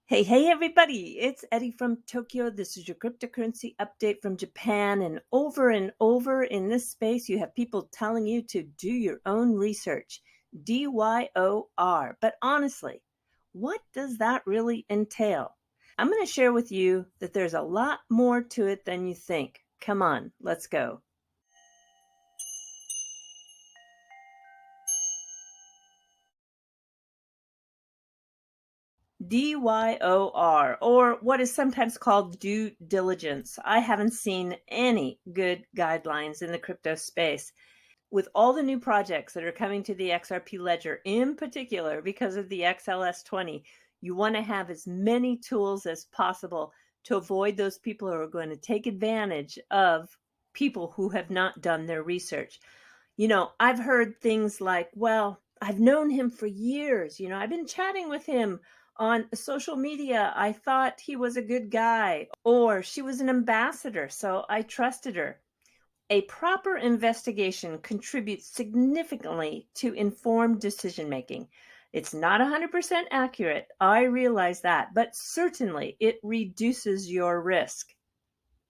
Hey, everybody, it's Eddie from Tokyo. This is your cryptocurrency update from Japan. And over in this space, you have people telling you to do your own research. DYOR. But honestly, what does that really entail? I'm going to share with you that there's a lot more to it than you think. Come on, let's go. DYOR, or what is sometimes called due diligence. I haven't seen any good guidelines in the crypto space. With all the new projects that are coming to the XRP ledger, in particular because of the XLS20, you want to have as many tools as possible to avoid those people who are going to take advantage of people who have not done their research. I've heard things like, well, I've known him for years. I've been chatting with him on social media. I thought he was a good guy, or she was an ambassador, so I trusted her. A proper investigation contributes significantly to informed decision making. It's not 100% accurate, I realize that, but certainly it reduces your risk.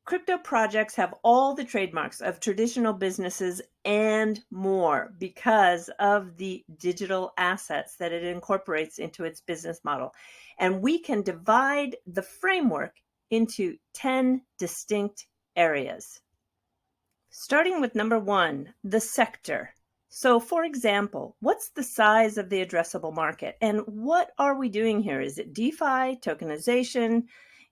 Crypto projects have all the trademarks of traditional businesses and more because of the digital assets that it incorporates into its business model. And we can divide the framework into 10 distinct areas. Starting with number one, the sector. So for example, what's the size of the addressable market? And what are we doing here? Is it DeFi, tokenization?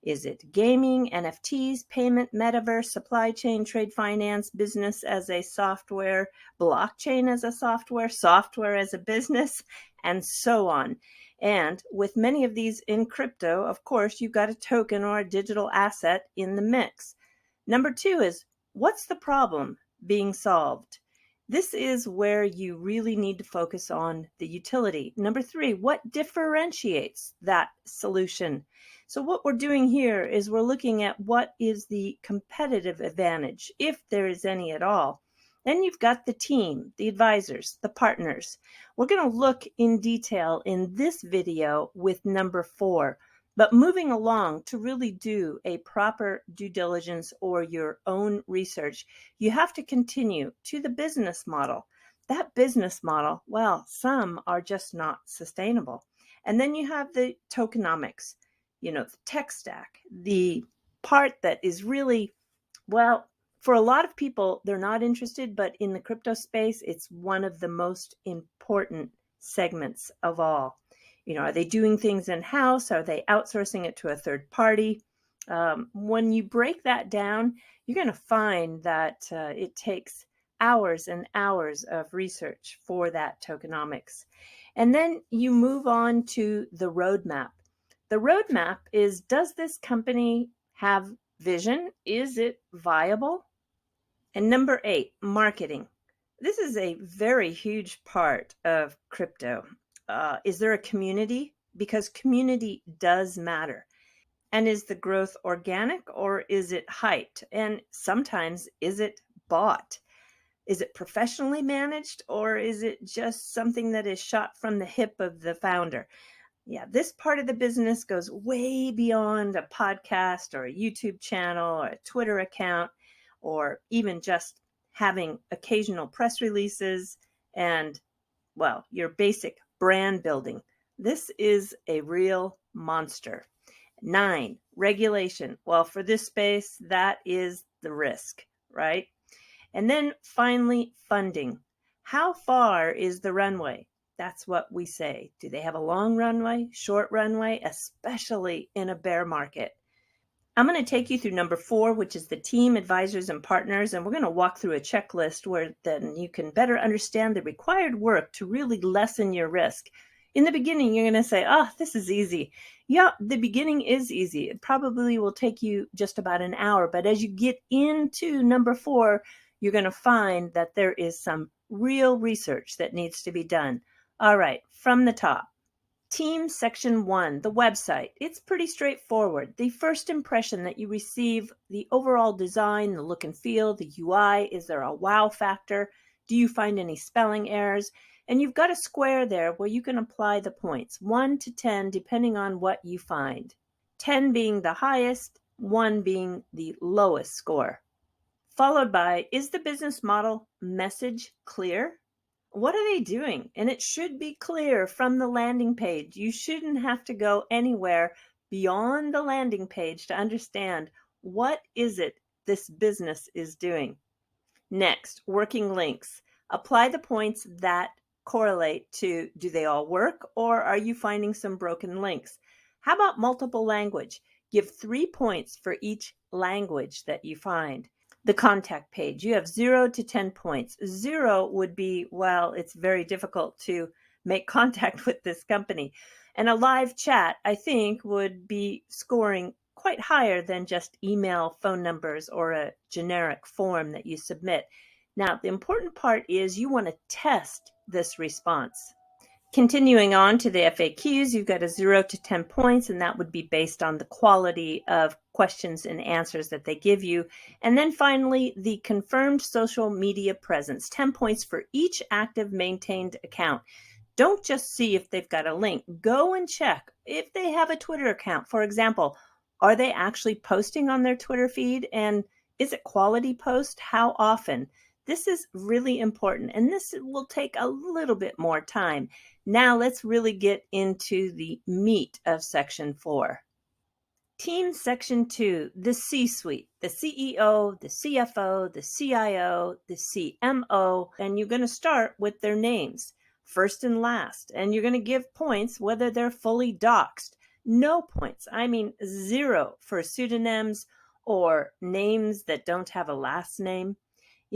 Is it gaming, NFTs, payment, metaverse, supply chain, trade finance, business as a software, blockchain as a software as a business, and so on? And with many of these in crypto, of course, you've got a token or a digital asset in the mix. Number two is, what's the problem being solved? This is where you really need to focus on the utility. Number three, what differentiates that solution? So what we're doing here is we're looking at what is the competitive advantage, if there is any at all. Then you've got the team, the advisors, the partners. We're going to look in detail in this video with number four. But moving along, to really do a proper due diligence or your own research, you have to continue to the business model. That business model, well, some are just not sustainable. And then you have the tokenomics, the tech stack, the part that is really, well, for a lot of people, they're not interested, but in the crypto space, it's one of the most important segments of all. Are they doing things in-house? Are they outsourcing it to a third party? When you break that down, you're going to find that it takes hours and hours of research for that tokenomics. And then you move on to the roadmap. The roadmap is, does this company have vision? Is it viable? And number 8, marketing. This is a very huge part of crypto. Is there a community? Because community does matter. And is the growth organic or is it hyped? And sometimes, is it bought? Is it professionally managed or is it just something that is shot from the hip of the founder? Yeah, this part of the business goes way beyond a podcast or a YouTube channel or a Twitter account, or even just having occasional press releases and, well, your basic brand building. This is a real monster. 9, regulation. Well, for this space, that is the risk, right? And then finally, funding. How far is the runway? That's what we say. Do they have a long runway, short runway, especially in a bear market? I'm going to take you through number 4, which is the team, advisors, and partners. And we're going to walk through a checklist where then you can better understand the required work to really lessen your risk. In the beginning, you're going to say, oh, this is easy. Yeah, the beginning is easy. It probably will take you just about an hour. But as you get into number 4, you're going to find that there is some real research that needs to be done. All right, from the top. Team section 1, the website. It's pretty straightforward. The first impression that you receive, the overall design, the look and feel, the UI, is there a wow factor? Do you find any spelling errors? And you've got a square there where you can apply the points, 1 to 10, depending on what you find. 10 being the highest, 1 being the lowest score. Followed by, is the business model message clear? What are they doing? And it should be clear from the landing page. You shouldn't have to go anywhere beyond the landing page to understand what is it this business is doing. Next, working links. Apply the points that correlate to, do they all work, or are you finding some broken links? How about multiple language? Give 3 points for each language that you find. The contact page, you have 0 to 10 points. 0 would be, well, it's very difficult to make contact with this company. And a live chat, I think, would be scoring quite higher than just email, phone numbers, or a generic form that you submit. Now, the important part is you want to test this response. Continuing on to the FAQs, you've got a 0 to 10 points, and that would be based on the quality of questions and answers that they give you. And then finally, the confirmed social media presence, 10 points for each active maintained account. Don't just see if they've got a link. Go and check if they have a Twitter account. For example, are they actually posting on their Twitter feed? And is it quality post? How often? This is really important, and this will take a little bit more time. Now let's really get into the meat of Section 4. Team Section 2, the C-suite, the CEO, the CFO, the CIO, the CMO, and you're going to start with their names, first and last, and you're going to give points whether they're fully doxed. No points, I mean 0 for pseudonyms or names that don't have a last name.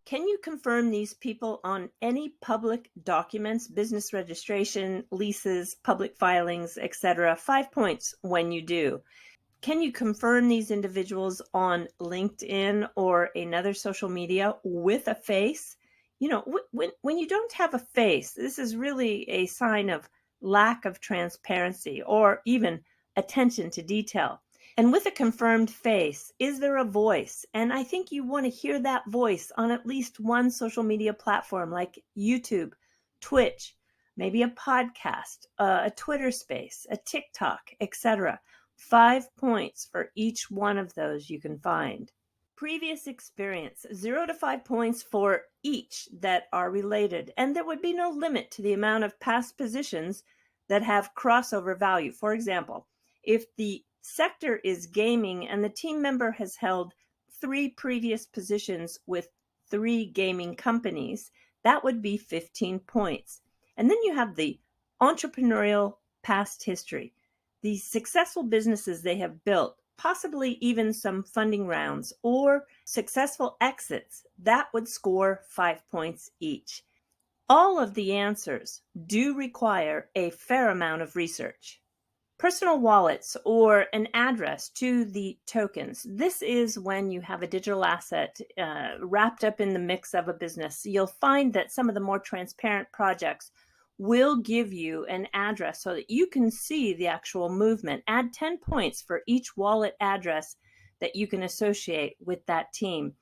Can you confirm these people on any public documents, business registration, leases, public filings, etc.? 5 points when you do. Can you confirm these individuals on LinkedIn or another social media with a face? You know, when you don't have a face, this is really a sign of lack of transparency or even attention to detail. And with a confirmed face, is there a voice? And I think you want to hear that voice on at least one social media platform like YouTube, Twitch, maybe a podcast, a Twitter space, a TikTok, etc. 5 points for each one of those you can find. Previous experience, 0 to 5 points for each that are related. And there would be no limit to the amount of past positions that have crossover value. For example, if the sector is gaming and the team member has held 3 previous positions with 3 gaming companies, that would be 15 points. And then you have the entrepreneurial past history, the successful businesses they have built, possibly even some funding rounds or successful exits. That would score 5 points each. All of the answers do require a fair amount of research. Personal wallets or an address to the tokens. This is when you have a digital asset wrapped up in the mix of a business. You'll find that some of the more transparent projects will give you an address so that you can see the actual movement. Add 10 points for each wallet address that you can associate with that team.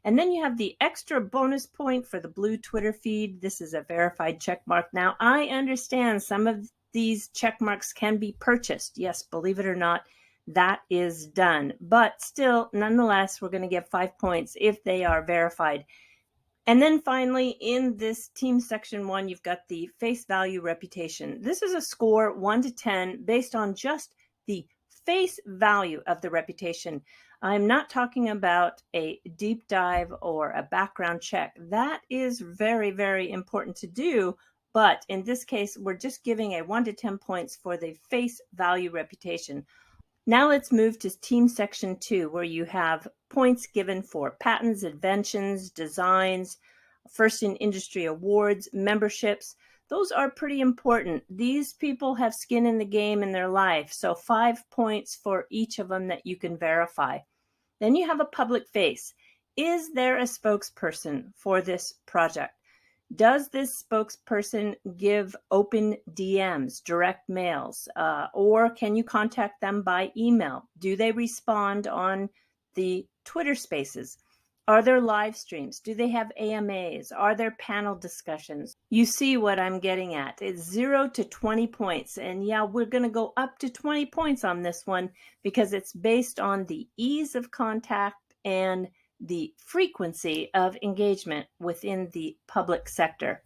And then you have the extra bonus point for the blue Twitter feed. This is a verified check mark. Now, I understand some of these check marks can be purchased. Yes, believe it or not, that is done. But still, nonetheless, we're going to give 5 points if they are verified. And then finally, in this team section 1, you've got the face value reputation. This is a score 1 to 10 based on just the face value of the reputation. I'm not talking about a deep dive or a background check. That is very, very important to do. But in this case, we're just giving a 1 to 10 points for the face value reputation. Now let's move to team section 2, where you have points given for patents, inventions, designs, first in industry awards, memberships. Those are pretty important. These people have skin in the game in their life, so 5 points for each of them that you can verify. Then you have a public face. Is there a spokesperson for this project? Does this spokesperson give open DMs, direct mails, or can you contact them by email? Do they respond on the Twitter spaces? Are there live streams? Do they have AMAs? Are there panel discussions? You see what I'm getting at. It's 0 to 20 points. And yeah, we're going to go up to 20 points on this one because it's based on the ease of contact and the frequency of engagement within the public sector.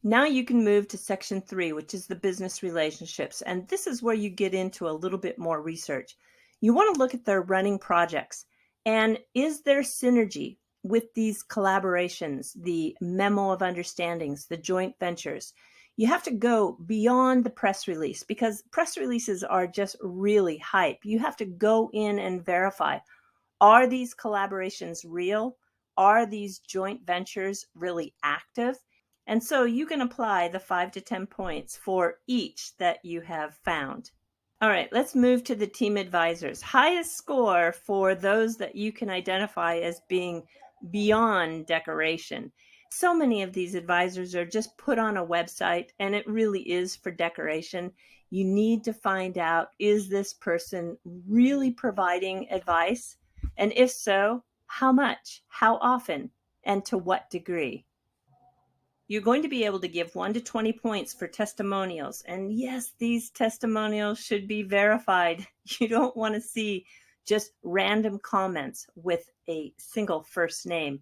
Now you can move to section 3, which is the business relationships. And this is where you get into a little bit more research. You want to look at their running projects. And is there synergy with these collaborations, the memo of understandings, the joint ventures? You have to go beyond the press release because press releases are just really hype. You have to go in and verify, are these collaborations real? Are these joint ventures really active? And so you can apply the 5 to 10 points for each that you have found. All right, let's move to the team advisors. Highest score for those that you can identify as being beyond decoration. So many of these advisors are just put on a website and it really is for decoration. You need to find out, is this person really providing advice? And if so, how much, how often, and to what degree? You're going to be able to give 1 to 20 points for testimonials. And yes, these testimonials should be verified. You don't want to see just random comments with a single first name.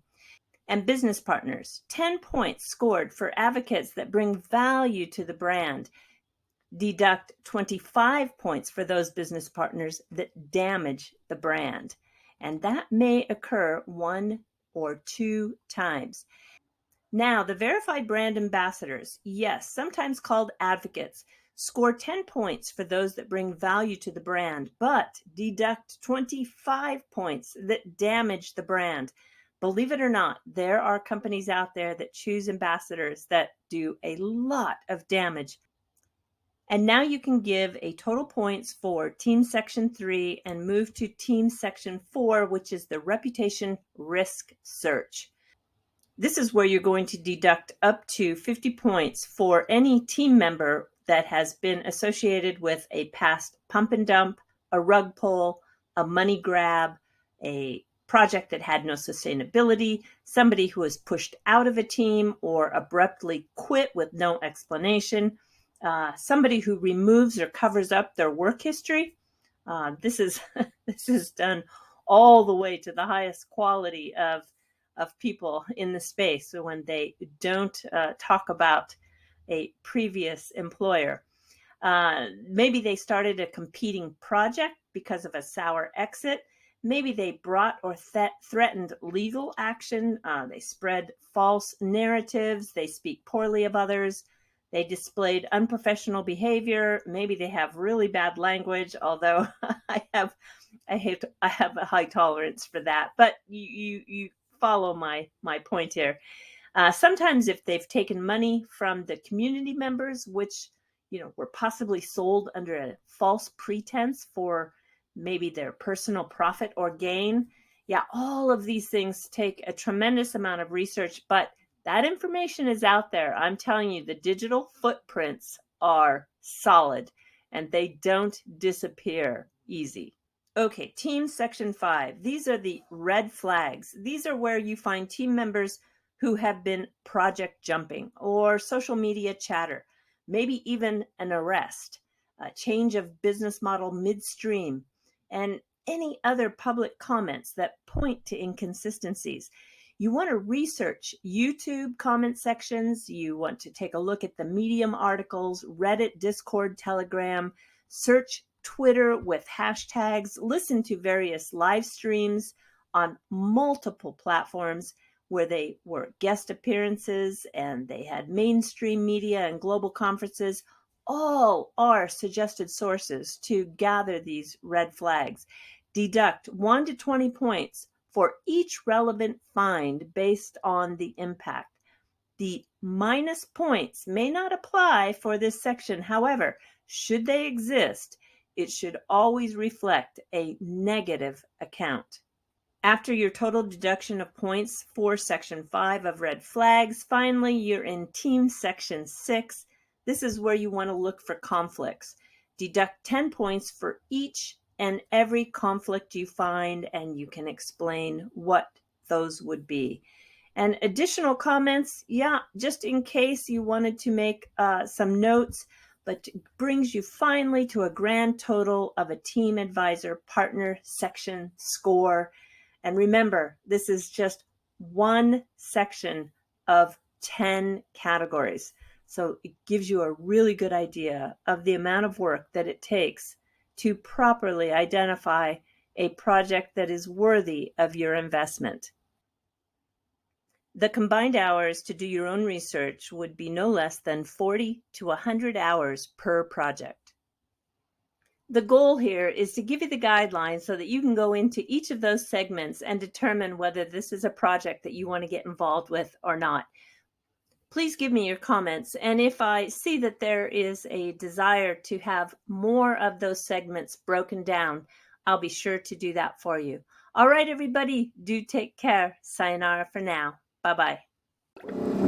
And business partners, 10 points scored for advocates that bring value to the brand. Deduct 25 points for those business partners that damage the brand. And that may occur 1 or 2 times. Now, the verified brand ambassadors, yes, sometimes called advocates, score 10 points for those that bring value to the brand, but deduct 25 points that damage the brand. Believe it or not, there are companies out there that choose ambassadors that do a lot of damage. And now you can give a total points for Team Section 3 and move to Team Section 4, which is the reputation risk search. This is where you're going to deduct up to 50 points for any team member that has been associated with a past pump and dump, a rug pull, a money grab, a project that had no sustainability, somebody who was pushed out of a team or abruptly quit with no explanation, somebody who removes or covers up their work history. This is done all the way to the highest quality of people in the space. So when they don't talk about a previous employer, maybe they started a competing project because of a sour exit. Maybe they brought or threatened legal action. They spread false narratives. They speak poorly of others. They displayed unprofessional behavior. Maybe they have really bad language, although I have a high tolerance for that. But you follow my point here. Sometimes if they've taken money from the community members, which were possibly sold under a false pretense for maybe their personal profit or gain. Yeah, all of these things take a tremendous amount of research, but that information is out there. I'm telling you, the digital footprints are solid and they don't disappear easy. Okay, Team Section 5. These are the red flags. These are where you find team members who have been project jumping or social media chatter, maybe even an arrest, a change of business model midstream, and any other public comments that point to inconsistencies. You want to research YouTube comment sections. You want to take a look at the Medium articles, Reddit, Discord, Telegram, search Twitter with hashtags, listen to various live streams on multiple platforms where they were guest appearances and they had mainstream media and global conferences. All are suggested sources to gather these red flags. Deduct 1 to 20 points for each relevant find based on the impact. The minus points may not apply for this section. However, should they exist, it should always reflect a negative account. After your total deduction of points for Section 5 of red flags, finally, you're in Team Section 6. This is where you want to look for conflicts. Deduct 10 points for each and every conflict you find, and you can explain what those would be. And additional comments, yeah, just in case you wanted to make some notes, but brings you finally to a grand total of a team advisor partner section score. And remember, this is just one section of 10 categories. So it gives you a really good idea of the amount of work that it takes to properly identify a project that is worthy of your investment. The combined hours to do your own research would be no less than 40 to 100 hours per project. The goal here is to give you the guidelines so that you can go into each of those segments and determine whether this is a project that you want to get involved with or not. Please give me your comments, and if I see that there is a desire to have more of those segments broken down, I'll be sure to do that for you. All right, everybody, do take care. Sayonara for now. Bye-bye.